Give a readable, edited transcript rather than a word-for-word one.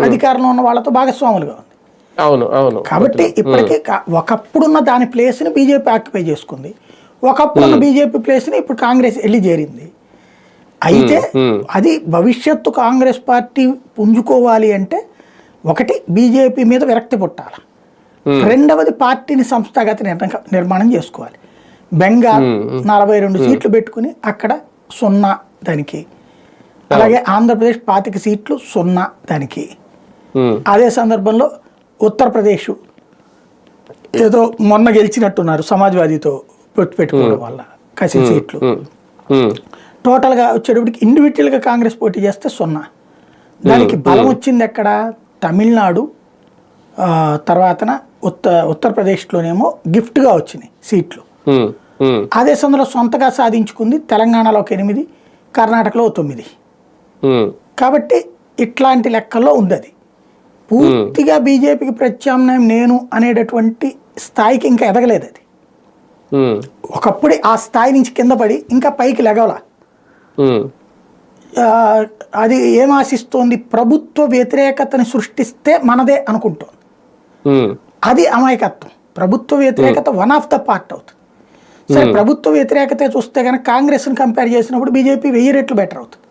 అధికారంలో ఉన్న వాళ్ళతో భాగస్వాములుగా ఉంది. అవును అవును. కాబట్టి ఇప్పటికీ ఒకప్పుడున్న దాని ప్లేస్ని బీజేపీ ఆక్యుపై చేసుకుంది, ఒకప్పుడున్న బీజేపీ ప్లేస్ని ఇప్పుడు కాంగ్రెస్ వెళ్ళి చేరింది. అయితే అది భవిష్యత్తు కాంగ్రెస్ పార్టీ పుంజుకోవాలి అంటే ఒకటి బీజేపీ మీద విరక్తి పుట్టాలి, రెండవది పార్టీని సంస్థాగత నిర్మాణం చేసుకోవాలి. బెంగాల్ 42 సీట్లు పెట్టుకుని అక్కడ 0 దానికి, అలాగే ఆంధ్రప్రదేశ్ 25 సీట్లు 0 దానికి. అదే సందర్భంలో ఉత్తరప్రదేశ్ ఏదో మొన్న గెలిచినట్టున్నారు సమాజ్వాదీతో పెట్టుకోవడం వల్ల కసి సీట్లు. టోటల్గా వచ్చేటప్పటికి ఇండివిజువల్గా కాంగ్రెస్ పోటీ చేస్తే 0. దానికి బలం వచ్చింది ఎక్కడ? తమిళనాడు, తర్వాతన ఉత్తరప్రదేశ్లోనేమో గిఫ్ట్గా వచ్చినాయి సీట్లు. అదే సందర్భంలో సొంతగా సాధించుకుంది తెలంగాణలో 8, కర్ణాటకలో 9. కాబట్టి ఇట్లాంటి లెక్కల్లో ఉంది. అది పూర్తిగా బీజేపీకి ప్రత్యామ్నాయం నేను అనేటటువంటి స్థాయికి ఇంకా ఎదగలేదు. అది ఒకప్పుడు ఆ స్థాయి నుంచి కింద పడి ఇంకా పైకి లెగవల. అది ఏం ఆశిస్తోంది? ప్రభుత్వ వ్యతిరేకతని సృష్టిస్తే మనదే అనుకుంటోంది. అది అమాయకత్వం. ప్రభుత్వ వ్యతిరేకత వన్ ఆఫ్ ద పార్ట్ అవుతుంది. సరే, ప్రభుత్వ వ్యతిరేకత చూస్తే కనుక కాంగ్రెస్ని కంపేర్ చేసినప్పుడు బీజేపీ 1000 రెట్లు బెటర్ అవుతుంది.